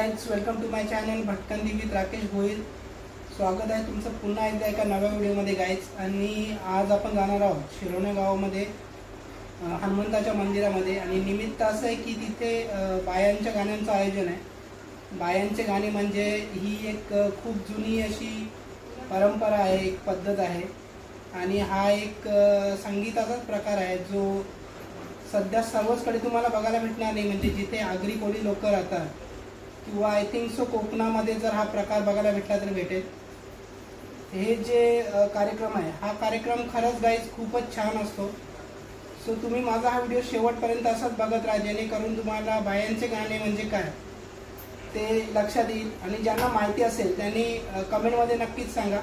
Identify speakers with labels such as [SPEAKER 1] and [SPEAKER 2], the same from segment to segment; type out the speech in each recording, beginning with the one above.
[SPEAKER 1] Guys, welcome to my channel भटकंती with Rakesh Goyal. स्वागत आहे तुमचं पुन्हा एकदा एका नव्या व्हिडिओमध्ये गाइज। आणि आज आपण जाणार आहोत शिरोणे गावामध्ये हनुमंताच्या मंदिरामध्ये। आणि निमित्त असं आहे की तिथे बायांच्या गाण्यांचं आयोजन आहे। बायांचे गाणे म्हणजे ही एक खूप जुनी अशी परंपरा आहे, एक पद्धत आहे। आणि हा एक संगीताचाच प्रकार आहे जो सध्या सर्वचकडे तुम्हाला बघायला भेटणार नाही। म्हणजे जिथे आगरी कोळी लोक राहतात किंवा आय थिंक सो कोकणामध्ये जर हा प्रकार बघायला भेटला तर भेटेल। हे जे कार्यक्रम आहे हा कार्यक्रम खरंच गाईज खूपच छान असतो। सो तुम्ही माझा हा व्हिडिओ शेवटपर्यंत असाच बघत राहा, जेणेकरून तुम्हाला बायांचे गाणे म्हणजे काय ते लक्षात येईल। आणि ज्यांना माहिती असेल त्यांनी कमेंटमध्ये नक्कीच सांगा।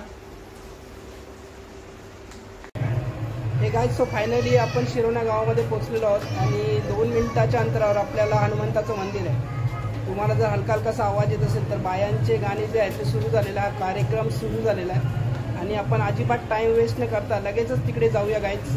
[SPEAKER 1] हे गाईज, सो फायनली आपण शिरोणे गावामध्ये पोहोचलेलो आहोत आणि 2 मिनिटाच्या अंतरावर आपल्याला हनुमंताचं मंदिर आहे। तुम्हाला जर हलका हलकासा आवाज येत असेल तर बायांचे गाणे जे आहेत ते सुरू झालेला आहे, कार्यक्रम सुरू झालेला आहे। आणि आपण अजिबात टाइम वेस्ट न करता लगेचच तिकडे जाऊया गाईज।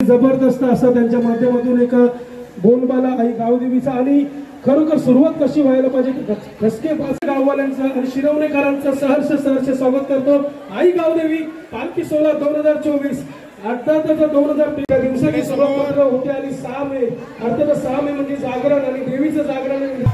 [SPEAKER 2] जबरदस्त असा त्यांच्या माध्यमातून एक बोलबाला आई गावदेवीचा। आणि खरोखर सुरुवात कशी व्हायला पाहिजे, खसके पाच गाववाल्यांचं आणि शिरवणेकरांचं सहर्ष स्वागत करतो। आई गावदेवी पालखी सोहळा 2024 अर्थातच 2023 दिवसाची सुरुवात होते आणि 6 मे अर्थात 6 मे म्हणजे जागरण आणि देवीचं जागरण।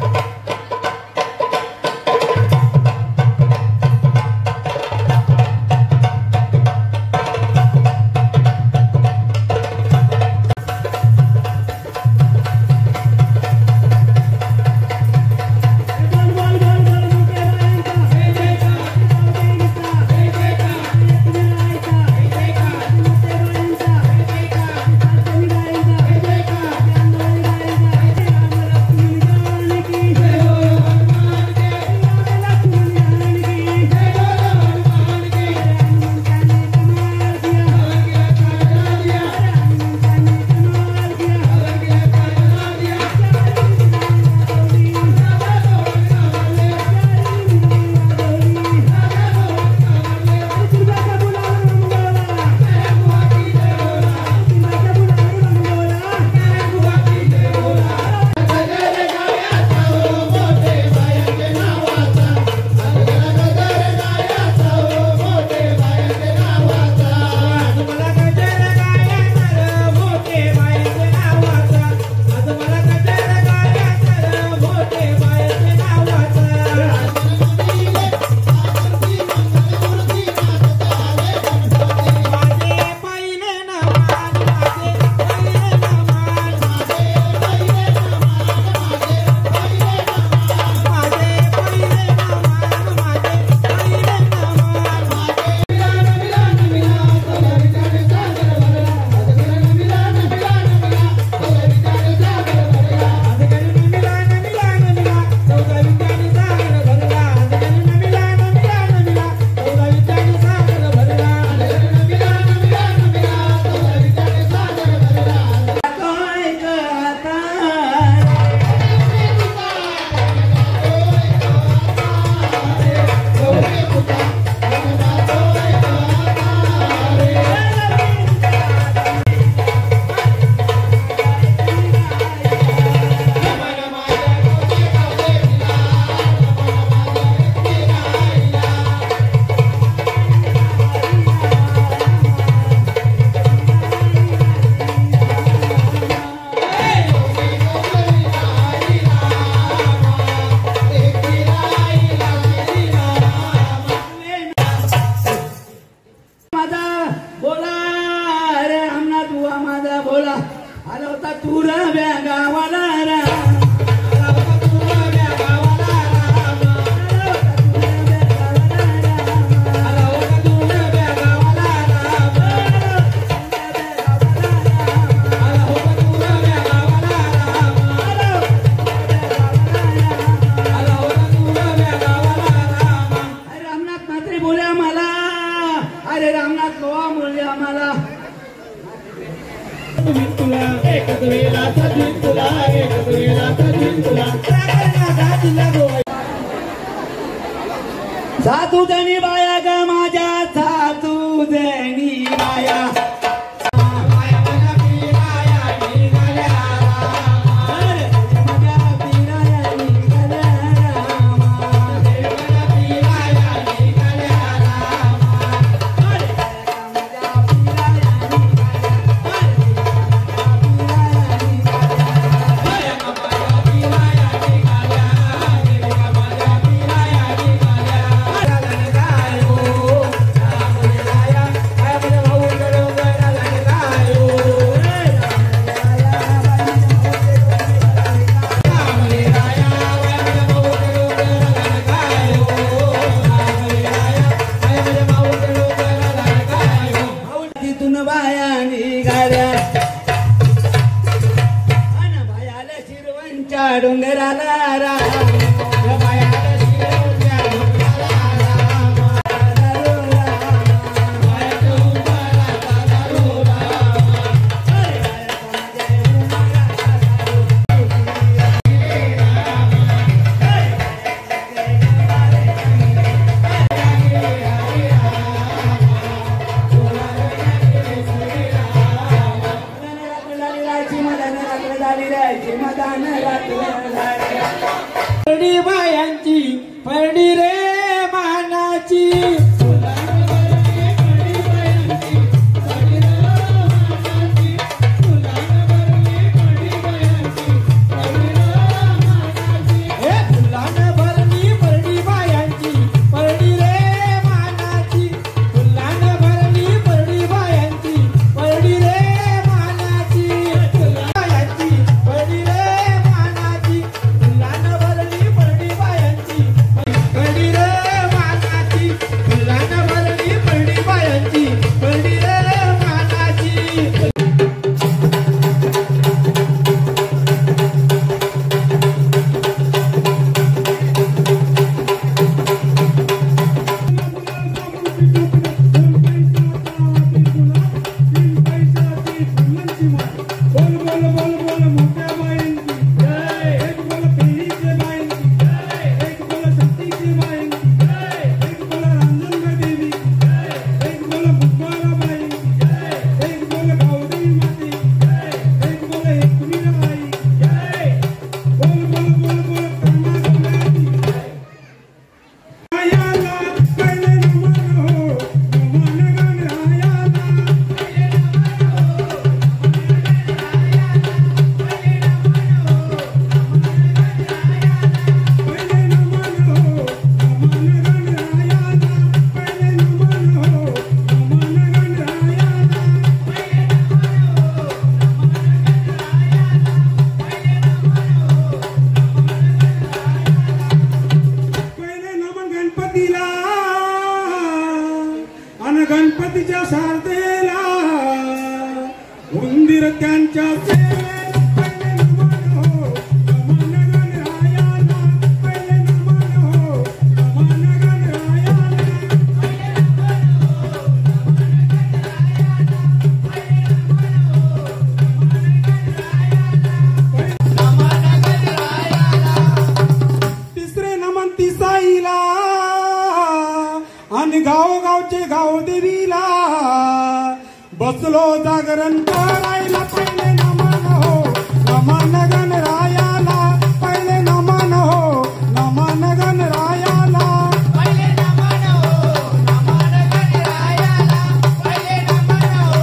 [SPEAKER 1] अरे रामनाथ गोवा बोलले आम्हाला साधू जणी बाया ग माझ्या साधू जणी बाया डोंगराला परडी बायांची परडी रे मानाची गणपतीच्या सारथेला उंदीर त्यांच्या सेवेत पहिले नमन हो नमन गणरायाला पहिले नमन हो नमन गणरायाला पहिले नमन हो नमन गणरायाला पहिले नमन हो नमन गणरायाला तिसरे नमन तिसाईला आणि गावोगावचे गाव देवीला बसलो जागरण करायला पहिले नमन हो नमन गणरायाला पहिले नमन हो नमन गणरायाला पहिले नमन हो नमन गणरायाला पहिले नमन हो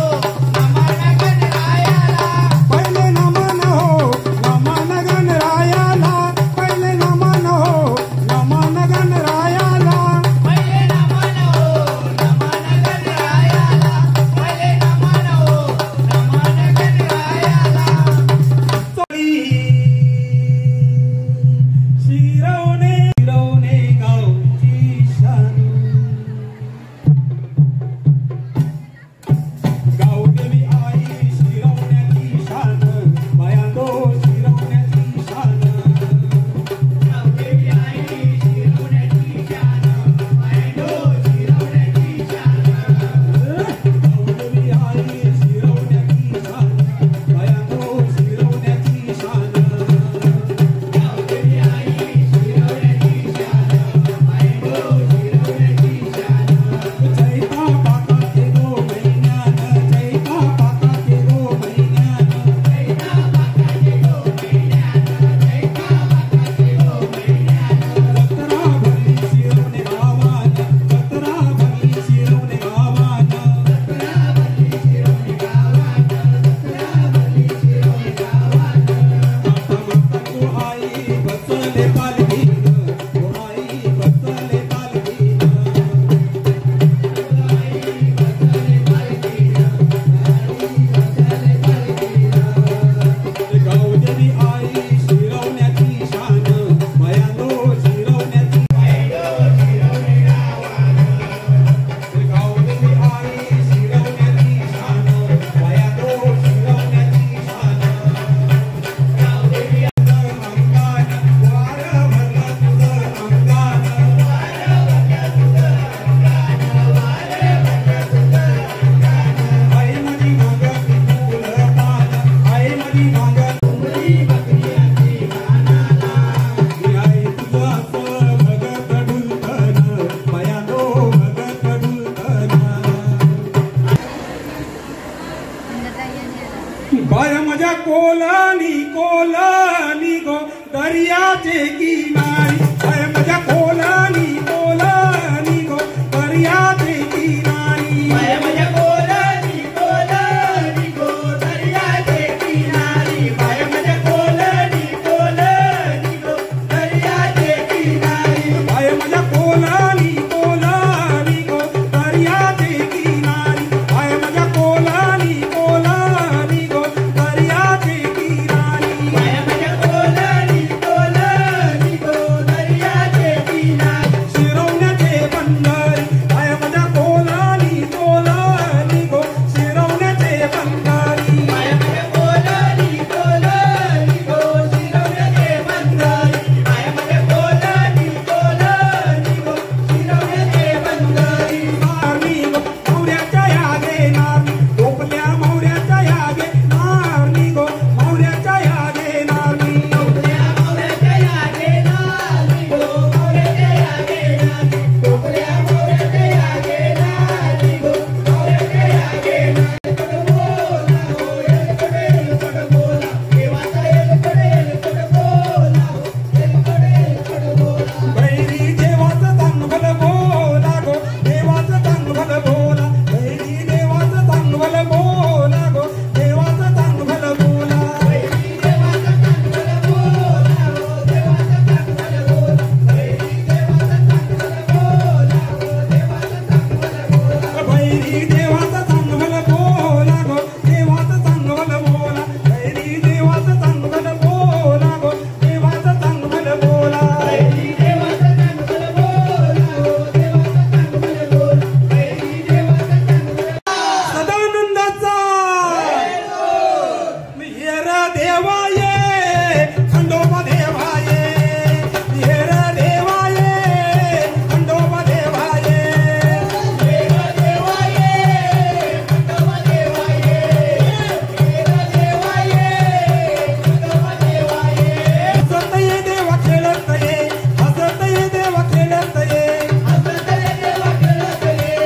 [SPEAKER 1] नमन गणरायाला पहिले नमन हो नमन गणरायाला पहिले नमन हो नमन गणरायाला
[SPEAKER 2] शिरवणे
[SPEAKER 3] माझ्या कोलानी कोलानी गो दर्याचे किनारी हाय माझ्या कोलानी कोलानी गो दर्याचे किनारी हाय माझ्या कोलानी कोलानी गो दर्याचे किनारी हाय माझ्या कोलानी कोलानी गो दर्याचे किनारी हाय माझ्या कोलानी कोलानी गो दर्याचे किनारी हाय माझ्या कोलानी कोलानी गो दर्याचे किनारी हाय माझ्या कोलानी कोलानी गो दर्याचे किनारी शिरवण्याचे बंदर हाय माझ्या कोलानी कोलानी गो शिरवण्याचे बंदर हाय माझ्या कोलानी कोलानी गो शिरवण्याचे बंदर हाय माझ्या कोलानी कोलानी गो शिरवण्याचे बंदर नारनी गो मौर्याच्या यागे नारनी टोपल्या मौर्याच्या यागे नारनी गो मौर्याच्या यागे नारनी टोपल्या मौर्याच्या यागे नारनी गो मौर्याच्या यागे नारनी टोपल्या मौर्याच्या यागे नारनी गो मौर्याच्या यागे नारनी बोला हो येलकडे बोला देवाचा येलकडे बोला हो येलकडे बोला बैरी देवाचं चांगलं बोला गो देवाचं चांगलं बोला बैरी देवाचं चांगलं बोला गो देवाचं चांगलं बोला बैरी देवाचं चांगलं बोला गो देवाचं चांगलं बोला बैरी देवाचं चांगलं बोला गो देवाचं चांगलं बोला बैरी देवाचं चांगलं बोला गो देवाचं चांगलं बोला बैरी देवाचं चांगलं बोला गो देवाचं चांगलं बोला बैरी देवाचं चांगलं बोला गो देवाचं चांगलं बोला बैरी देवाचं चांगलं सदानंदाचा हेर देवा ये खंडोबा देवा ये हेर देवा ये खंडोबा देवा ये हेर देवा ये खंडोबा देवा ये हेर देवा ये खंडोबा देवा ये हसत ये देवा खेळत ये हसत ये देवा खेळत ये हसत ये देवा खेळत ये हसत ये देवा खेळत ये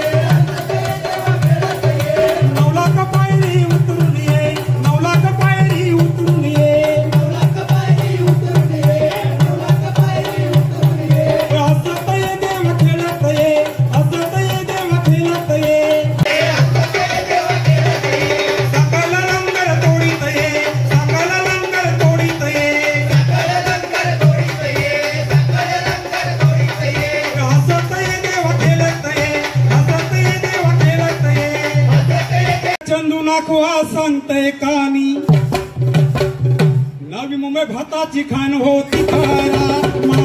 [SPEAKER 3] नवलाख पायरी उतरून ये नवलाख पायरी उतरून ये नवलाख पायरी उतरून ये नवलाख पायरी उतरून ये हसत ये देवा खेळत ये हसत ये देवा खेळत ये हसत ये देवा खेळत ये सकल लंगर तोडीत ये सकल लंगर तोडीत ये सकल लंगर तोडीत ये सकल लंगर तोडीत ये हसत ये देवा खेळत ये हसत ये देवा खेळत ये हसत ये चंदू नाखवा सांगतय कानी नवी मुंबई भाताची खान होती काय रामा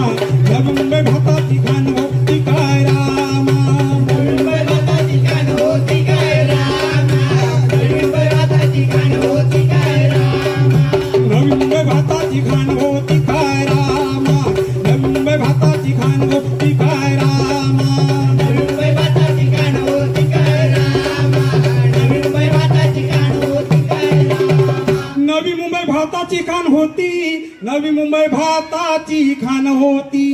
[SPEAKER 3] नवी मुंबई भाताची खान होती काय रामा नवी मुंबई भाताची खान होती काय रामा नवी मुंबई भाताची खान होती काय रामा नवी मुंबई भाताची खान होती काय रामा नवी मुंबई भाताची खान होती काय रामा नवी मुंबई भाताची खान होती काय रामा नवी मुंबई भाताची खान होती काय रामा नवी मुंबई भाताची खान होती नवी मुंबई भाताची खान होती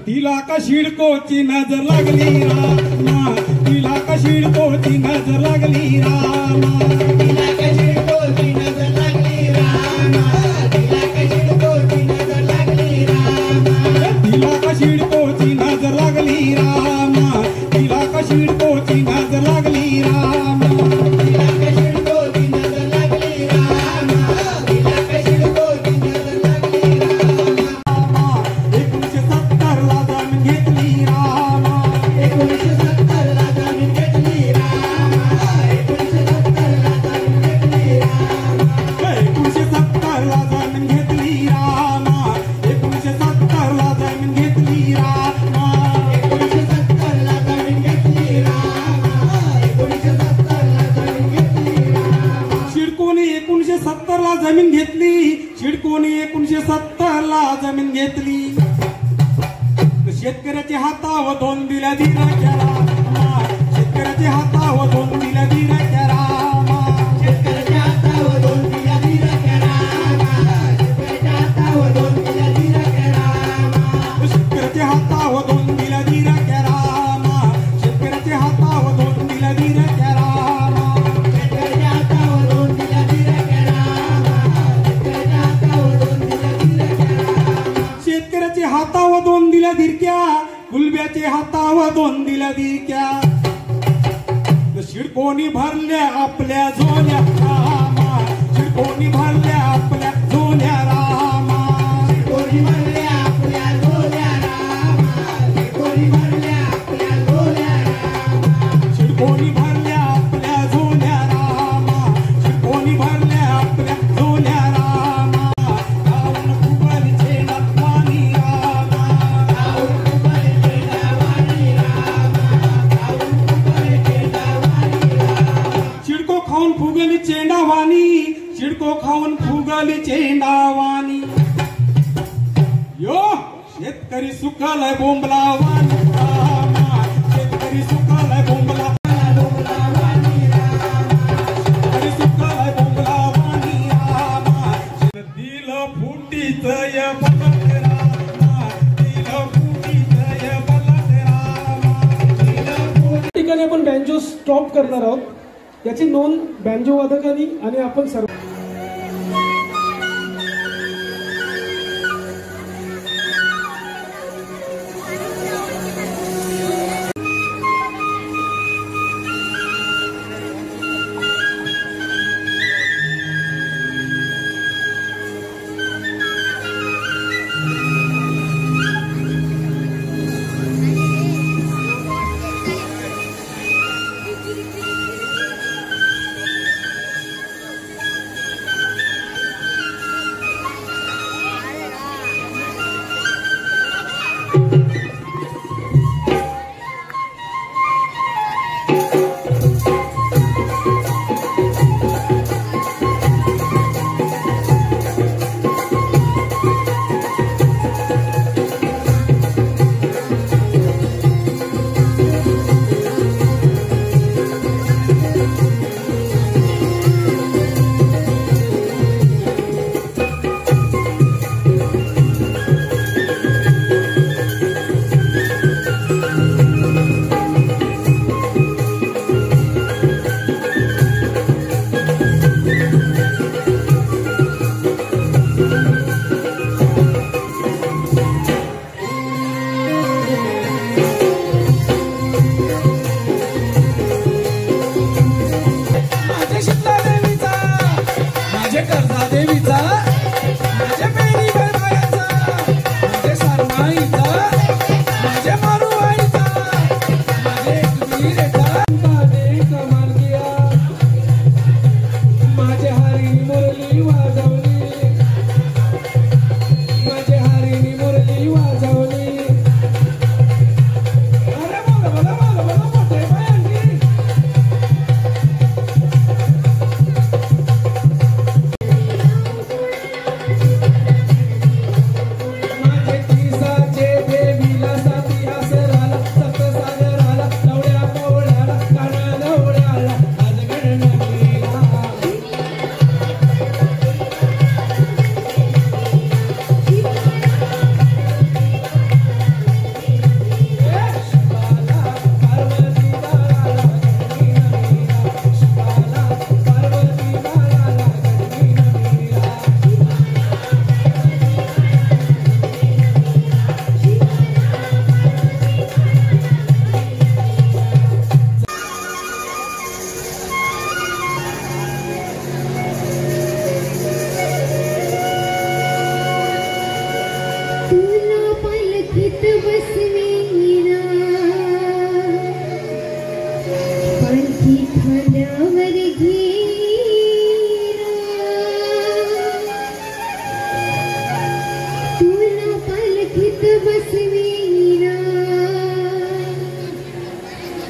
[SPEAKER 3] तिला का शिडकोची नजर लागली रामा तिला का शिडकोची नजर लागली रामा तिला का शिडकोची नजर लागली रामा तिला का शिडकोची नजर लागली रामा तिला का शिडकोची नजर लागली रामा तिला का शिडकोची नजर लागली रामा तिला का शिडकोची नजर लागली रामा तिला का शिडकोची नजर लागली रामा 1970 ला जामीन घेतली रामा 1970 ला जामीन घेतली रामा 1970 ला जामीन घेतली रामा 1970 ला जामीन घेतली रामा 1970 ला जामीन घेतली रामा 1970 ला जामीन घेतली रामा 1970 ला जामीन घेतली रामा शिडकोने 1970 ला जमीन घेतली शिडकोने 1970 ला जमीन घेतली शेतकऱ्याच्या हातावर 2 दिल्या दिराच्या रामा शेतकऱ्याच्या हातावर 2 दिल्या दिराच्या रामा शेतकऱ्याच्या हातावर 2 दिल्या दिराच्या रामा शेतकऱ्याच्या हातावर 2 दिल्या दिराच्या रामा शेतकऱ्याच्या हातावर 2 दिल्या दिराच्या रामा शेतकऱ्याच्या हातावर 2 दिल्या दिराच्या रामा शेतकऱ्याच्या हातावर 2 दिल्या दोन दिल्या दिक्या शिडकोनी भरल्या आपल्या झोल्या रामा शिडकोनी भरल्या आपल्या झोल्या रामा शिडकोनी भरल्या आपल्या झोल्या रामा शिडकोनी भरल्या आपल्या झोल्या रामा शिडकोनी भरल्या आपल्या झोल्या रामा शिडकोनी भरल्या आपल्या झोल्या रामा गाऊन फुगलीचे नवानी रामा गाऊन फुगलीचे नवानी रामा गाऊन फुगलीचे नवानी रामा चिडको खाऊन फुगली चेंडावानी चिडको खाऊन फुगली चेंडावानी यो शेतकरी सुकालाय बोंबलावानी रामा शेतकरी सुकालाय बोंबलावानी रामा शेतकरी सुकालाय बोंबलावानी रामा दिल फुटीतय बलत रामा दिल फुटीतय बलत रामा
[SPEAKER 2] ठिकाणी आपण बँजो स्टॉप करणार आहोत याची नोंद बँजो वादकांनी आणि आपण सर्व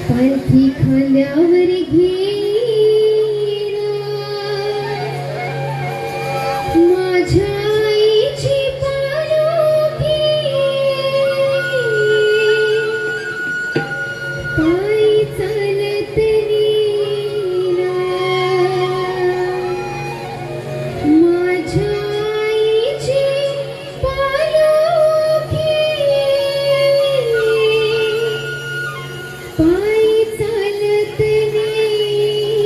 [SPEAKER 4] पालखी खांद्यावर घेरा माझ्या आईची पालखी पायी चालत नेला माझ्या आईची पालखी पायी चालत नेला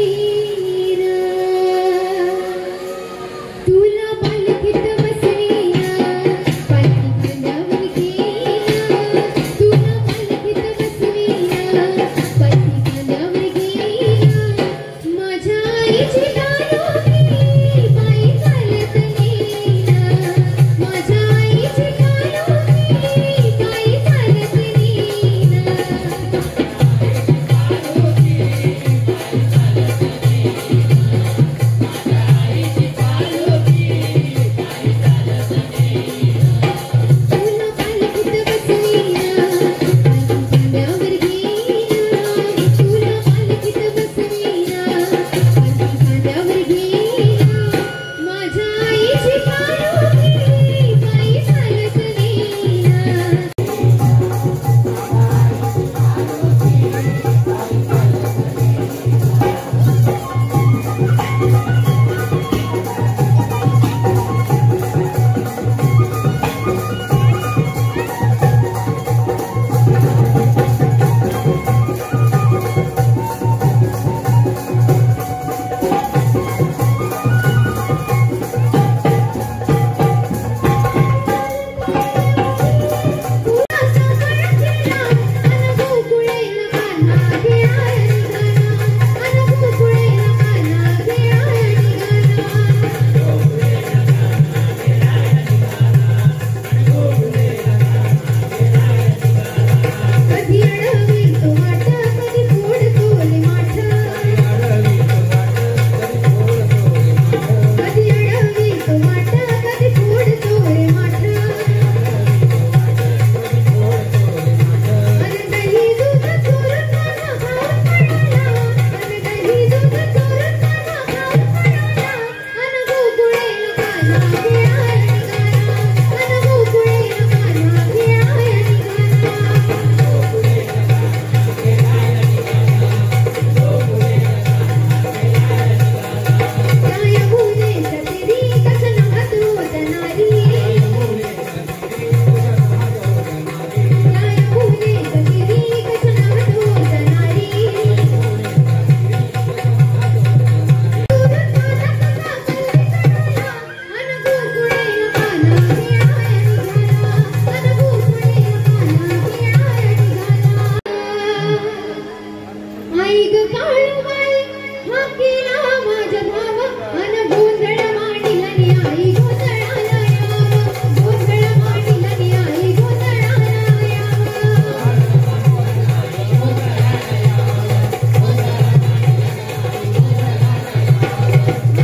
[SPEAKER 4] आई ग काळूबाई हा केला माझा भाव अन गोंधळ मांडला नी आई गोंधळाला यावं गोंधळ मांडला नी आई गोंधळाला यावं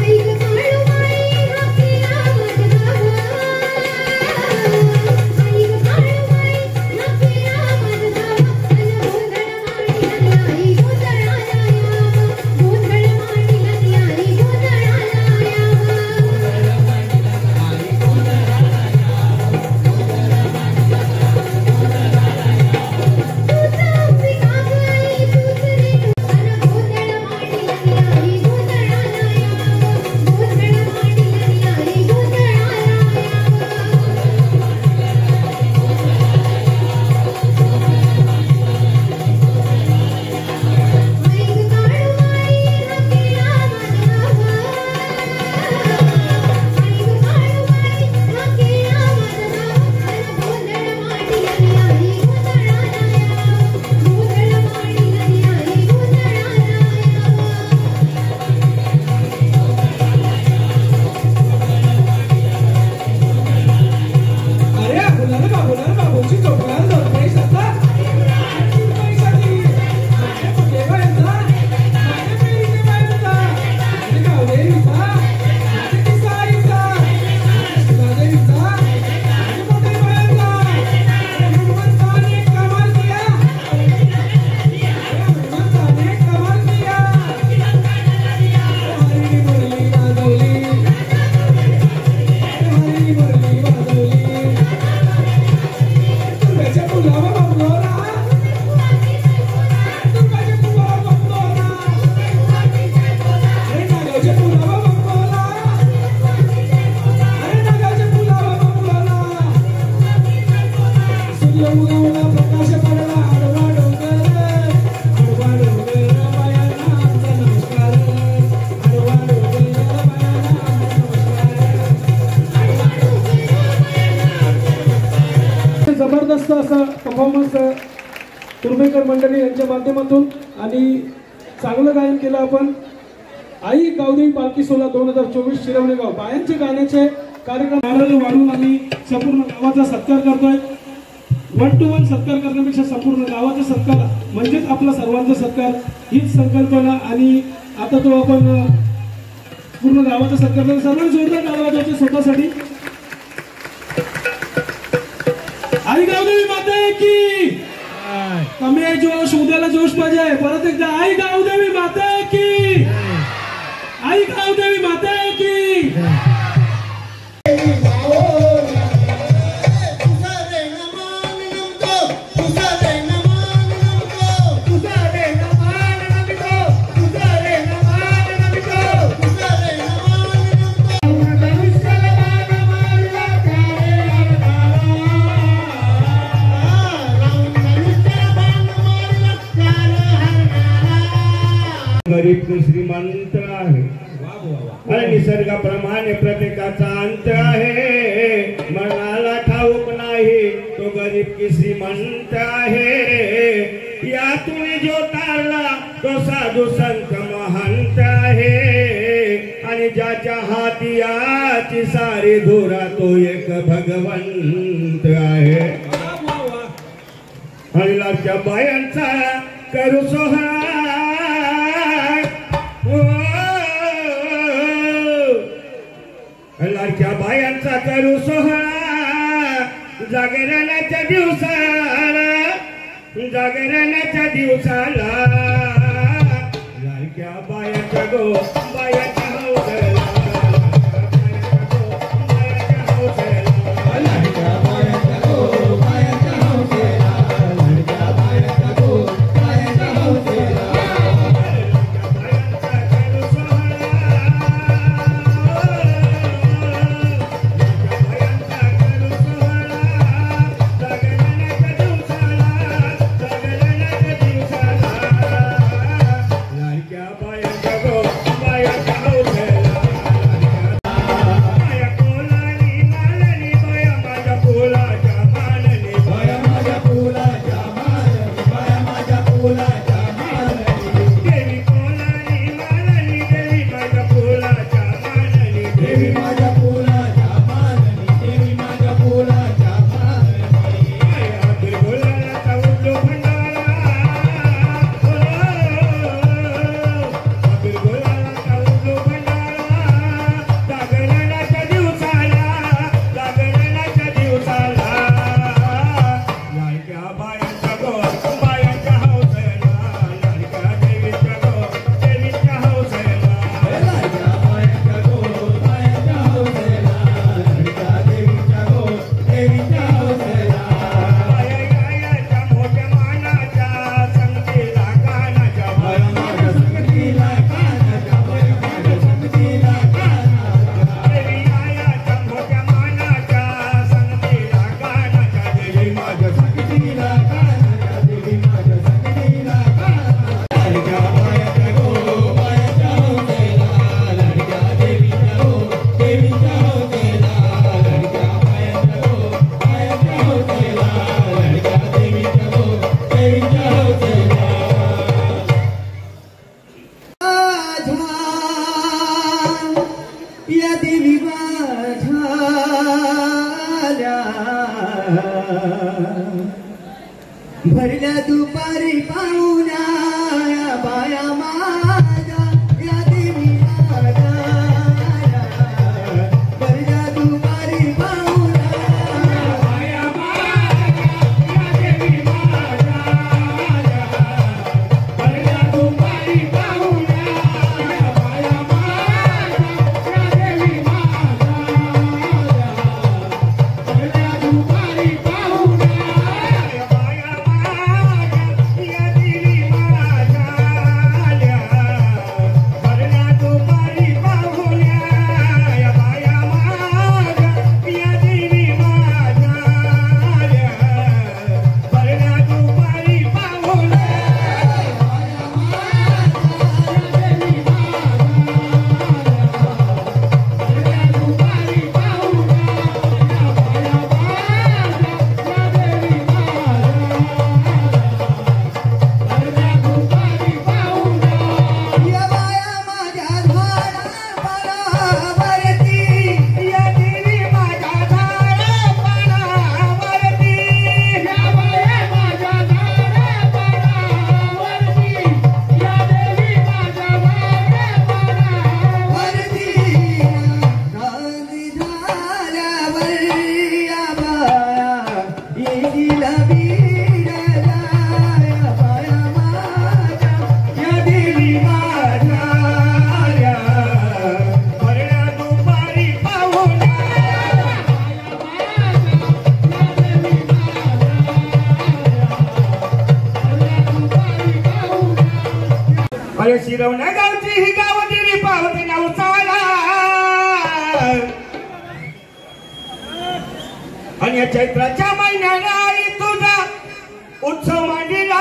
[SPEAKER 4] आई ग काळूबाई हा केला माझा भाव आई ग काळूबाई हा केला माझा भाव अन गोंधळ मांडला नी आई गोंधळाला यावं गोंधळ मांडला नी आई गोंधळाला
[SPEAKER 2] जबरदस्त असा परफॉर्मन्स तुर्मेकर मंडळी यांच्या माध्यमातून आणि चांगलं गायन केलं आपण. आई गावदेवी पालखी सोहळा 2024 शिरवणे गाव बायांचे गाण्याचे कार्यक्रम वाढवून आम्ही संपूर्ण गावाचा सत्कार करतोय. 1 to 1 सत्कार करण्यापेक्षा संपूर्ण गावाचा सत्कार म्हणजेच आपला सर्वांचा सत्कार हीच संकल्पना. आणि आता तो आपण पूर्ण गावाचा सत्कार करतो. सर्वांनी जोरदार टाळ्या वाजवायच्या स्वतःसाठी. आई गावदेवी माते की कमी आहे जोश उद्याला जोश पाहिजे. परत एकदा आई गावदेवी माते की आई गावदेवी माते की
[SPEAKER 3] गरीब श्रीमंत आहे आणि निसर्गाप्रमाणे प्रत्येकाचा अंत आहे. मनाला ठाऊक नाही तो गरीब की श्रीमंत आहे. यातून जो तारला तो साधू संत महंत आहे. आणि ज्याच्या हाती याची सारी धुरा तो एक भगवंत आहे. आणि लाडक्या बायांचा करू सोहळा लाडक्या बायांचा करू सोहळा जागरणाच्या दिवसाला लाडक्या बायाचा गो बायाच्या हौसला
[SPEAKER 5] भरल्या दुपारी पाहुण्या बाया माझ्या या देवी माझ्या भरल्या दुपारी पाहुण्या बाया माझ्या या देवी माझ्या भरल्या दुपारी पाहुण्या बाया माझ्या या देवी शिरवण्या गावची ही गावदेवी पावती नवसाला आणि या चैत्राच्या महिन्याला आई तुझा उत्सव मांडला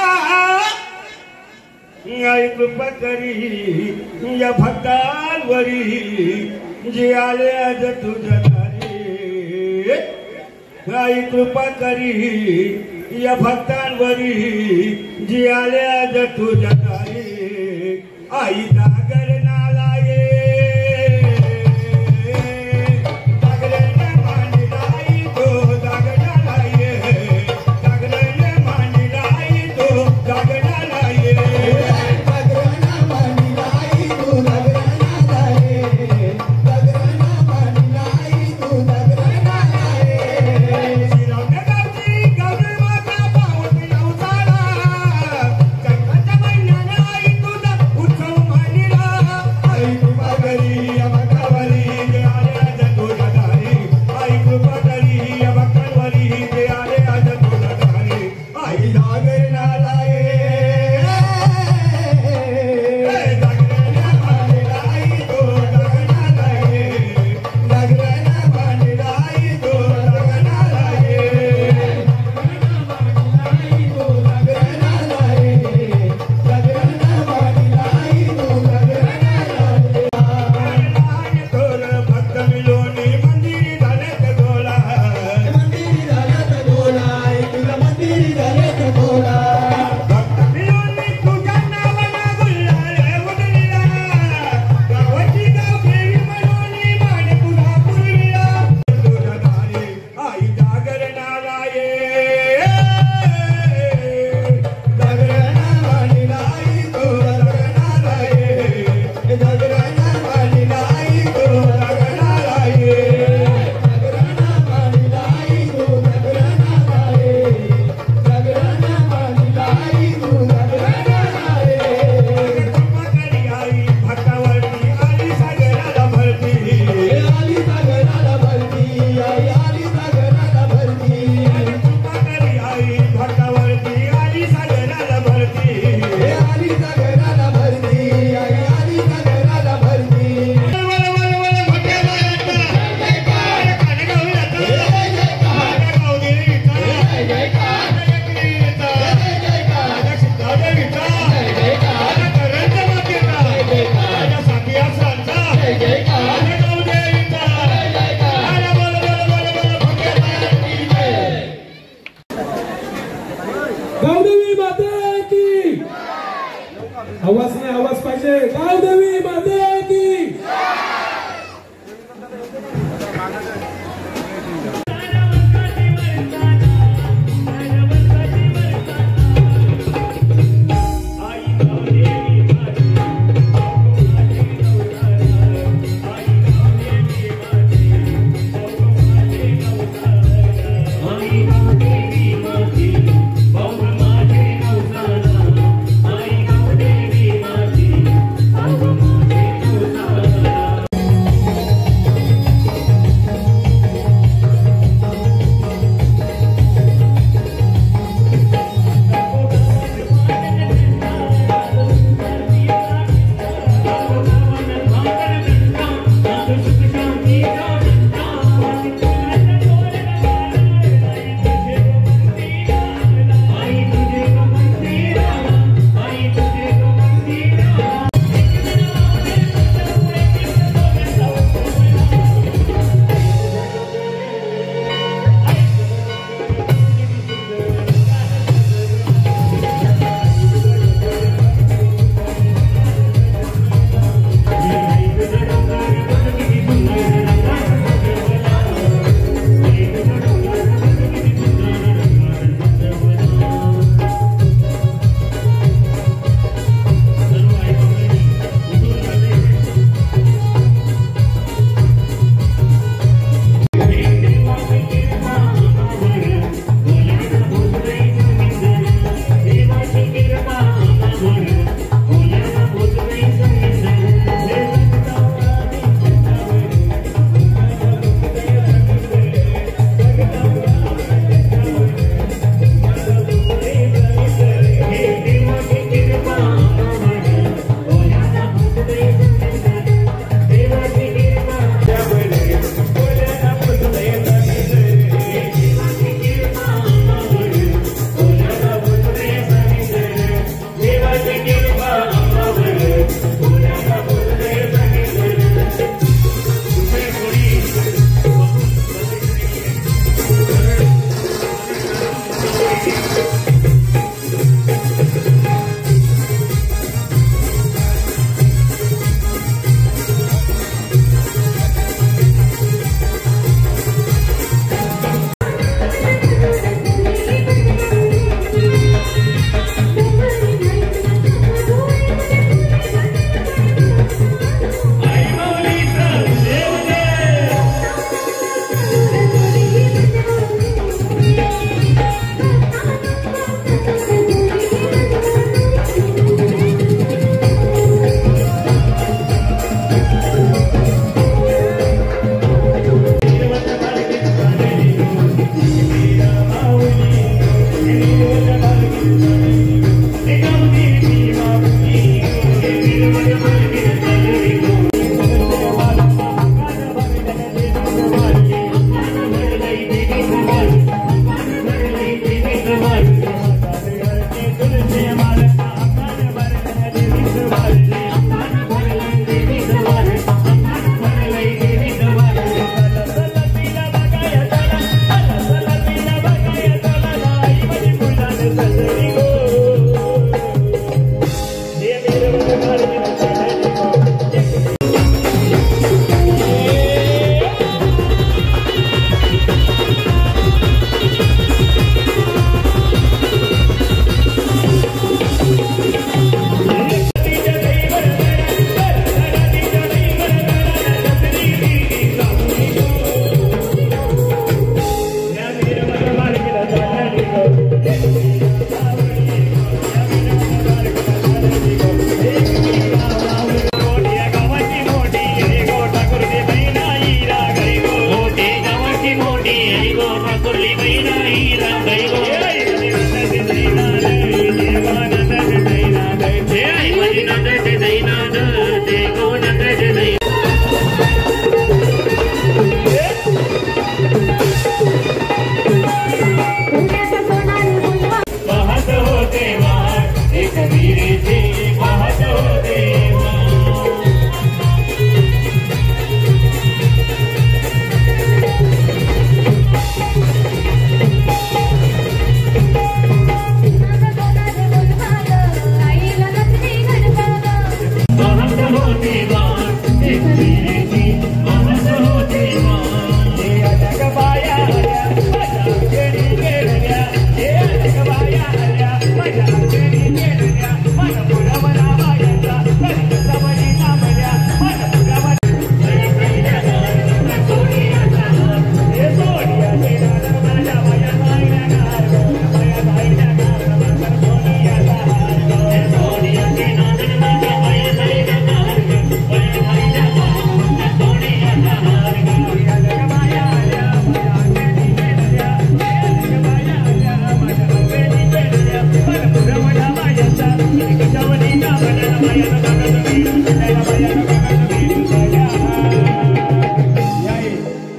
[SPEAKER 5] आई कृपा करी या भक्तांवरी जे आले आज तुझ्या दारी आई कृपा करी या भक्तांवरी जे आले आज तुझ्या दारी आई जागर नाला ये जागरण मांडला आई तो जागरणाला ये जागरण मांडला आई तो जागरणाला ये जागरण मांडला आई तो जागरणाला ये जागरण मांडला आई तो जागरणाला ये शिरवण्या गावची गौरी माता पावती नवसाला चैत्राच्या महिन्याला आई तुझा उत्सव मांडला आई कृपा करी या भक्तावरी जे आले आज तुझ्या दारी आई कृपा करी या भक्तांवरी जे आले आज तुझ्या दारी आई जागरणाला ये जागरण मांडला आई तो जागरणाला ये जागरण मांडला आई तो जागरणाला ये भक्त मिलोनी मंदिरी झाल्यात गोला मंदिरी झाल्यात गोला तुला मंदिरी झाल्यात गोला भक्त मिलोनी तुझ्या नावाला गुल्हाळे उडविला गावाची गावखेडी मिलोनी माने तुला पुरविला तुझ्या दारी आई जागरणाला ये जागरण मांडला आई तो जागरणाला ये जागरण मांडला आई तो जागरणाला ये जागरण मांडला आई तो जागरणाला ये जागरण मांडला आई तो जागरणाला ये कृपा करी आई भक्तावरती आली सागराला भरती आली सागराला भरती आई आली सागराला भरती कृपा करी आई भक्तावरती आली सागराला भरती आली सागराला भरती आई आली सागराला भरती
[SPEAKER 2] गावदेवी माता की आवाज नाही आवाज पाहिजे गावदेवी माता की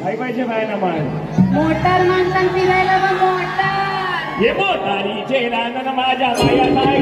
[SPEAKER 5] काय पाहिजे बायना माय
[SPEAKER 4] मोटार माणसांनी फिरायला बघ मोटार
[SPEAKER 5] हे मोटारीचे रानन माझ्या बाया काय